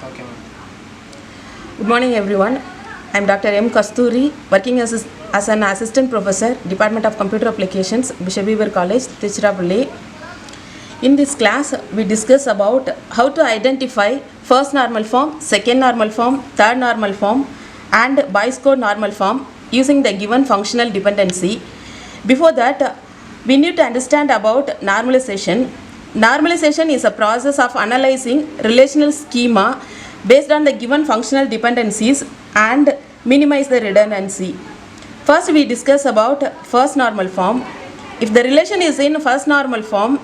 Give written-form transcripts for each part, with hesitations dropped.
Okay, ma'am. Good morning, everyone. I am Dr. M. Kasturi, working as an assistant professor, Department of Computer Applications, Bishop Weaver College, Tiruchirappalli. In this class, we discuss about how to identify first normal form, second normal form, third normal form, and Bayes code normal form using the given functional dependency. Before that, we need to understand about normalization. Normalization is a process of analyzing relational schema based on the given functional dependencies and minimize the redundancy. First, we discuss about first normal form. If the relation is in first normal form,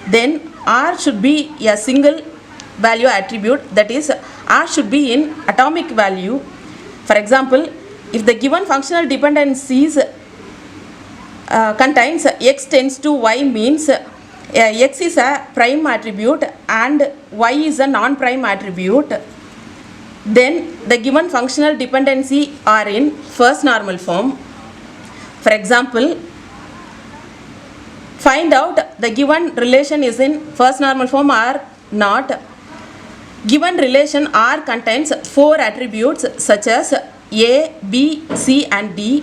then R should be a single value attribute, that is, R should be in atomic value. For example, if the given functional dependencies contains x tends to y means x is a prime attribute and y is a non-prime attribute, then the given functional dependency are in first normal form. For example, find out the given relation is in first normal form or not. Given relation R contains 4 attributes such as A, B, C and D.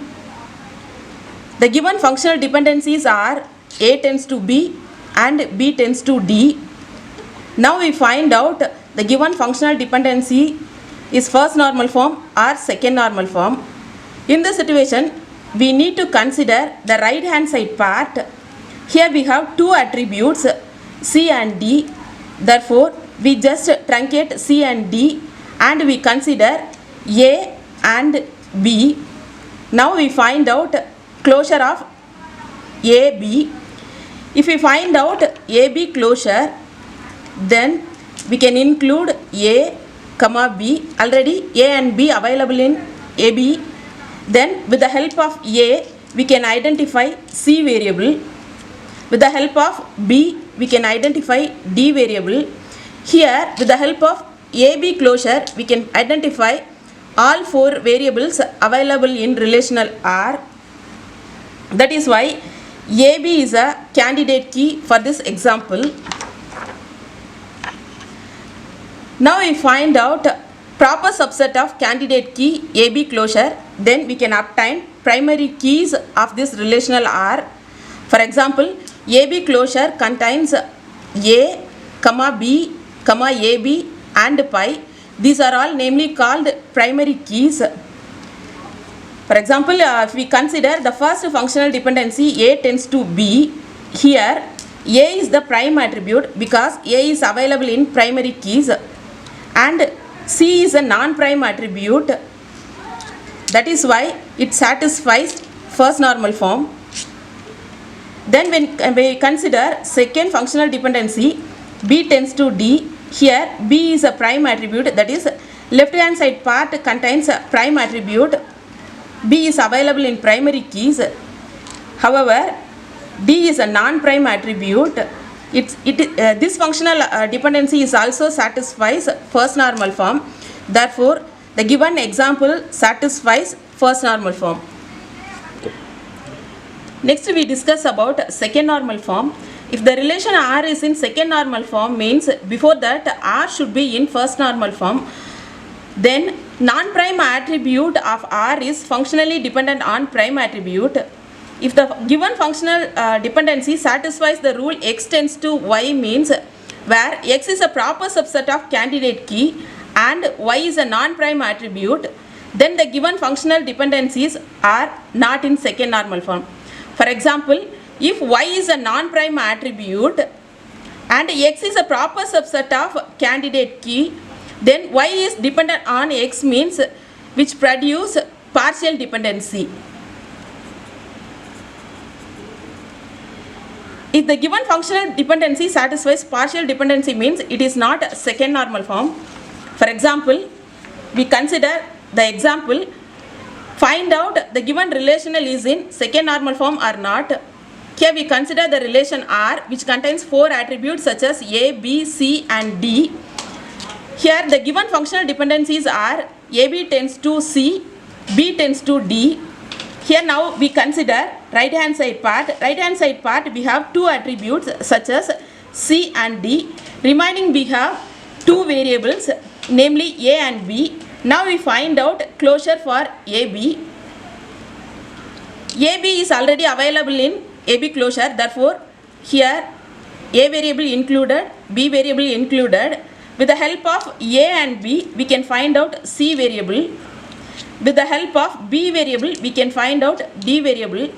The given functional dependencies are A tends to B and B tends to D. Now we find out the given functional dependency is first normal form or second normal form. In this situation, we need to consider the right hand side part. Here we have 2 attributes C and D. Therefore, we just truncate C and D and we consider A and B. Now we find out closure of AB. If we find out AB closure, then we can include A, comma B. Already A and B available in AB. Then with the help of A, we can identify C variable. With the help of B, we can identify D variable. Here, with the help of AB closure, we can identify all 4 variables available in relational R. That is why AB is a candidate key for this example. Now we find out proper subset of candidate key AB closure, then we can obtain primary keys of this relational R. For example, AB closure contains A, comma B, comma AB and pi. These are all namely called primary keys. For example, if we consider the first functional dependency A tends to B, here A is the prime attribute because A is available in primary keys and C is a non-prime attribute. That is why it satisfies first normal form. Then when we consider second functional dependency B tends to D, here B is a prime attribute, that is left hand side part contains a prime attribute. B is available in primary keys. However, D is a non-prime attribute. This functional dependency is also satisfies first normal form. Therefore, the given example satisfies first normal form. Next, we discuss about second normal form. If the relation R is in second normal form, means before that R should be in first normal form. Then non-prime attribute of R is functionally dependent on prime attribute. If the given functional dependency satisfies the rule x tends to y means where x is a proper subset of candidate key and y is a non-prime attribute, then the given functional dependencies are not in second normal form. For example, if y is a non-prime attribute and x is a proper subset of candidate key, then y is dependent on x means which produce partial dependency. If the given functional dependency satisfies partial dependency means it is not second normal form. For example, we consider the example, find out the given relational is in second normal form or not. Here we consider the relation R which contains 4 attributes such as A, B, C and D. Here the given functional dependencies are AB tends to C, B tends to D. Here now we consider right hand side part. Right hand side part we have 2 attributes such as C and D. Remaining we have 2 variables namely A and B. Now we find out closure for AB. AB is already available in AB closure, therefore here A variable included, B variable included. With the help of A and B, we can find out C variable. With the help of B variable, we can find out D variable.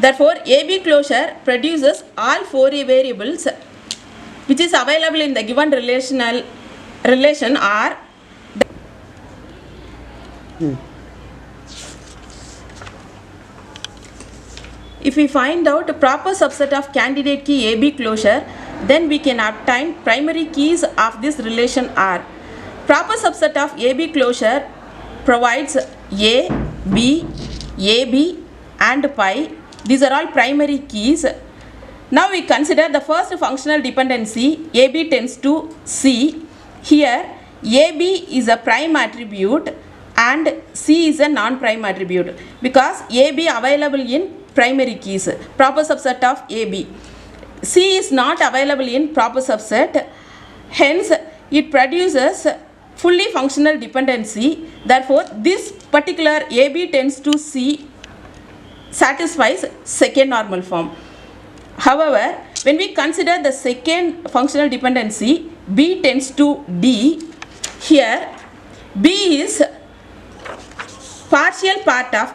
Therefore, AB closure produces all 4A variables which is available in the given relation R. If we find out a proper subset of candidate key AB closure, then we can obtain primary keys of this relation R. Proper subset of AB closure provides A, B, AB and pi. These are all primary keys. Now we consider the first functional dependency AB tends to C. Here AB is a prime attribute and C is a non-prime attribute because AB available in primary keys, proper subset of AB. C is not available in proper subset, hence it produces fully functional dependency. Therefore, this particular AB tends to C satisfies second normal form. However, when we consider the second functional dependency B tends to D, here B is a partial part of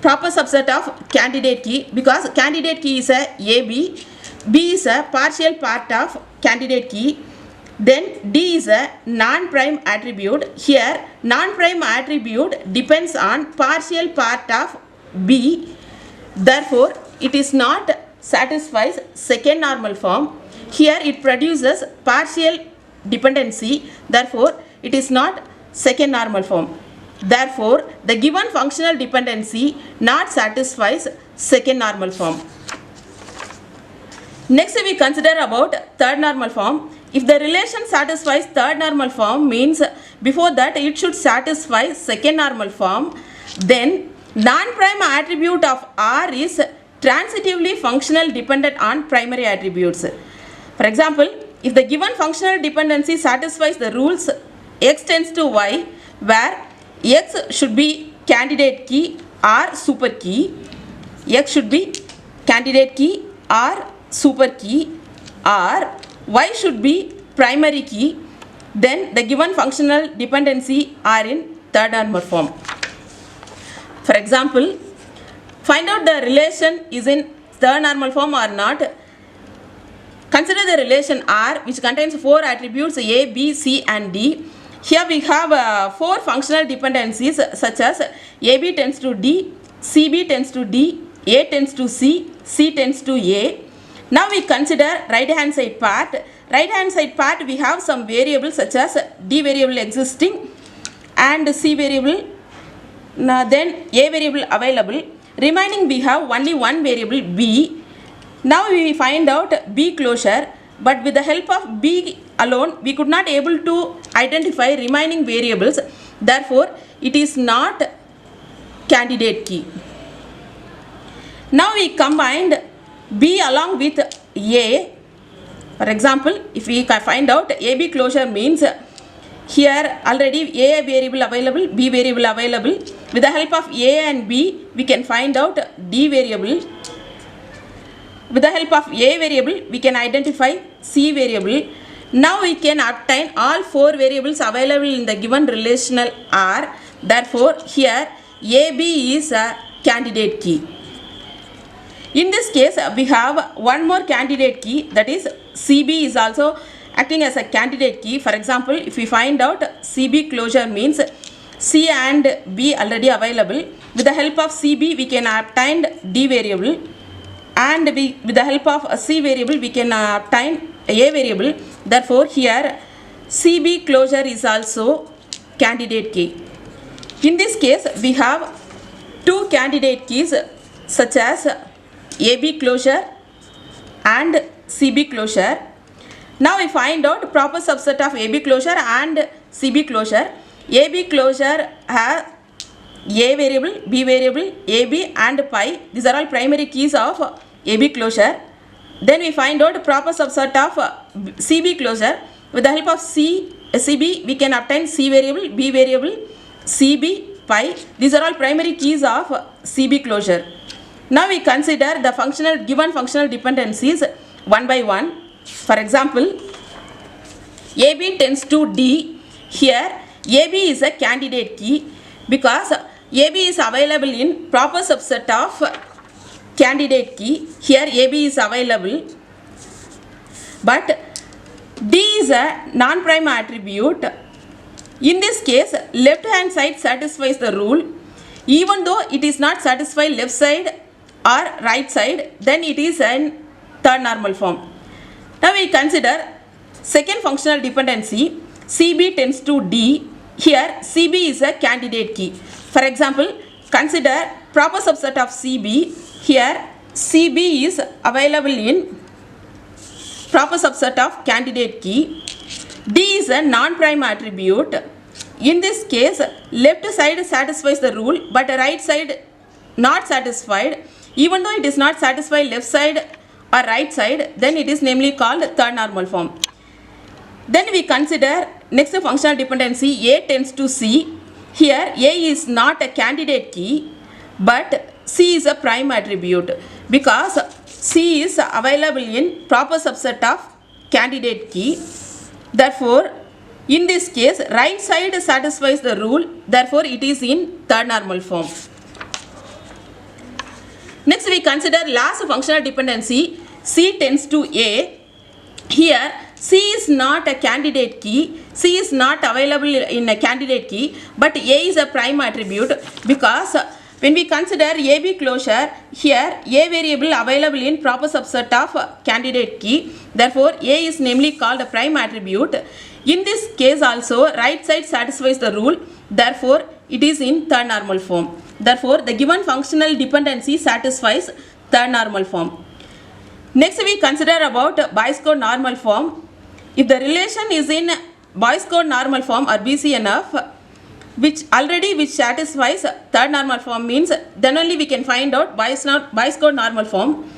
proper subset of candidate key because candidate key is a AB, B is a partial part of candidate key, then D is a non-prime attribute. Here non-prime attribute depends on partial part of B, therefore it is not satisfies second normal form. Here it produces partial dependency, therefore it is not second normal form. Therefore, the given functional dependency not satisfies second normal form. Next we consider about third normal form. If the relation satisfies third normal form means before that it should satisfy second normal form, then non-prime attribute of R is transitively functional dependent on primary attributes. For example, if the given functional dependency satisfies the rules X tends to Y where X should be candidate key or super key, X should be candidate key or super key, or Y should be primary key, then the given functional dependency are in third normal form. For example, find out the relation is in third normal form or not. Consider the relation R which contains 4 attributes A, B, C and D. Here we have 4 functional dependencies such as AB tends to D, CB tends to D, A tends to C, C tends to A. Now we consider right hand side part. Right hand side part we have some variables such as D variable existing and C variable, then A variable available. Remaining we have only one variable B. Now we find out B closure, but with the help of B alone we could not able to identify remaining variables, therefore it is not candidate key. Now we combined B along with A. For example, if we find out AB closure means here already A variable available, B variable available. With the help of A and B we can find out D variable. With the help of A variable we can identify C variable. Now we can obtain all 4 variables available in the given relational R. Therefore, here AB is a candidate key. In this case, we have one more candidate key, that is CB is also acting as a candidate key. For example, if we find out CB closure means C and B already available. With the help of CB we can obtain D variable, and with the help of C variable we can obtain A variable. Therefore, here CB closure is also candidate key. In this case, we have 2 candidate keys such as AB closure and CB closure. Now we find out proper subset of AB closure and CB closure. AB closure has A variable, B variable, AB and pi. These are all primary keys of AB closure. Then we find out proper subset of CB closure. With the help of CB, we can obtain C variable, B variable, CB, pi. These are all primary keys of CB closure. Now we consider the given functional dependencies one by one. For example, AB tends to D. Here, AB is a candidate key because AB is available in proper subset of candidate key. Here, AB is available, but D is a non-prime attribute. In this case, left hand side satisfies the rule. Even though it is not satisfy left side or right side, then it is in third normal form. Now we consider second functional dependency, CB tends to D. Here CB is a candidate key. For example, consider proper subset of CB. Here CB is available in proper subset of candidate key. D is a non-prime attribute. In this case, left side satisfies the rule, but right side not satisfied. Even though it is not satisfied left side or right side, then it is namely called third normal form. Then we consider next functional dependency, A tends to C. Here A is not a candidate key, but C is a prime attribute because C is available in proper subset of candidate key. Therefore, in this case, right side satisfies the rule. Therefore, it is in third normal form. Next, we consider last functional dependency, C tends to A. Here, C is not a candidate key. C is not available in a candidate key, but A is a prime attribute because when we consider AB closure, here A variable available in proper subset of candidate key. Therefore, A is namely called a prime attribute. In this case also, right side satisfies the rule. Therefore, it is in third normal form. Therefore, the given functional dependency satisfies third normal form. Next, we consider about Boy's code normal form. If the relation is in Boy's code normal form or BCNF, which satisfies third normal form, means then only we can find out Boy's code normal form.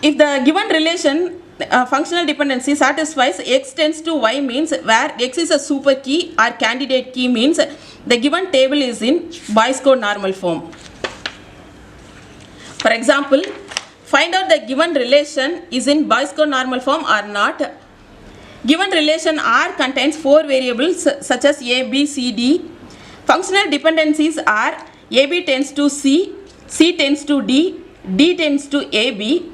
If the given relation functional dependency satisfies X tends to Y, means where X is a super key or candidate key, means the given table is in Boy's code normal form. For example, find out the given relation is in Boy's code normal form or not. Given relation R contains 4 variables such as A, B, C, D. Functional dependencies are AB tends to C, C tends to D, D tends to AB.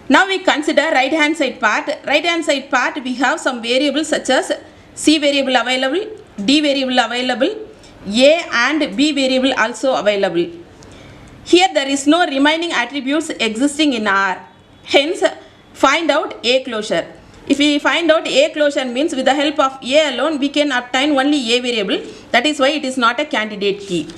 Now we consider right hand side part. Right hand side part, we have some variables such as C variable available, D variable available, A and B variable also available. Here there is no remaining attributes existing in R. Hence, find out A closure. If we find out A closure, means with the help of A alone we can obtain only A variable. That is why it is not a candidate key.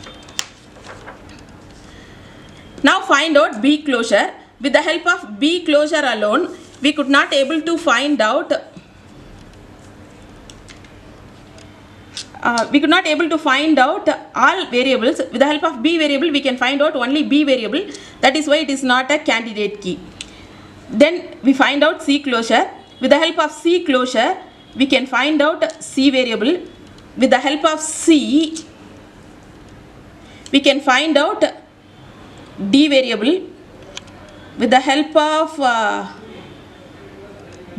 Now find out B closure. With the help of B closure alone, we could not able to find out all variables. With the help of B variable, we can find out only B variable. That is why it is not a candidate key. Then we find out C closure. With the help of C closure, we can find out C variable. With the help of C, we can find out D variable. With the help of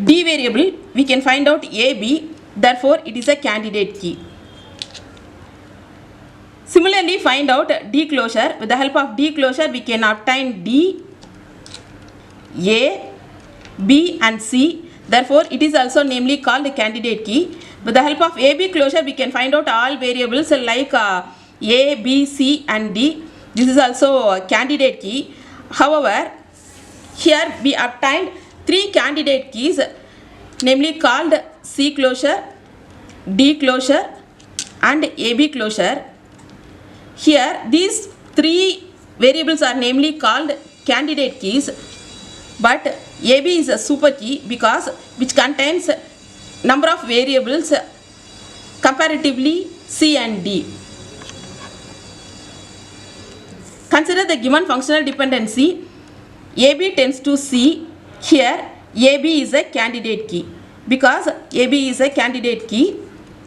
D variable, we can find out AB. Therefore, it is a candidate key. Similarly, find out D closure. With the help of D closure, we can obtain D, A, B and C. Therefore, it is also namely called a candidate key. With the help of AB closure, we can find out all variables like A, B, C and D. This is also a candidate key. However, here we obtained 3 candidate keys, namely called C closure, D closure and AB closure. Here these 3 variables are namely called candidate keys, but AB is a super key because which contains number of variables comparatively C and D. Consider the given functional dependency AB tends to C. Here AB is a candidate key. Because AB is a candidate key,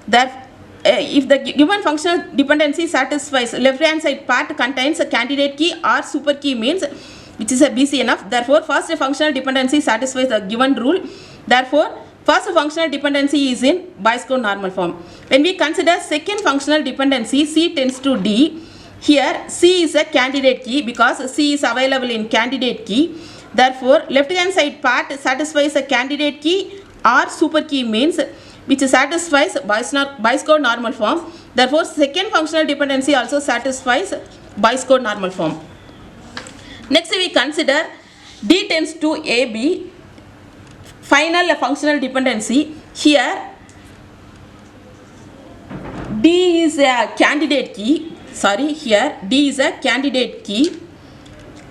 that if the given functional dependency satisfies left hand side part contains a candidate key or super key means which is a BCNF. Therefore, first functional dependency satisfies the given rule. Therefore, first functional dependency is in Boyce Codd normal form. When we consider second functional dependency, C tends to D. Here, C is a candidate key because C is available in candidate key. Therefore, left hand side part satisfies a candidate key or super key means which satisfies Boyce Codd normal form. Therefore, second functional dependency also satisfies Boyce Codd normal form. Next, we consider D tends to AB, final functional dependency. Here, D is a candidate key. Here D is a candidate key.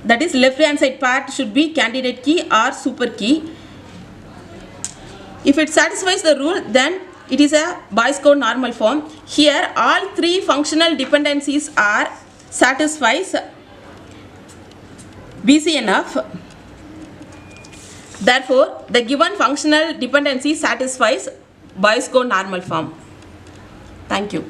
That is, left hand side part should be candidate key or super key. If it satisfies the rule, then it is a Boyce Codd normal form. Here, all three functional dependencies are satisfies BCNF. Therefore, the given functional dependency satisfies Boyce Codd normal form. Thank you.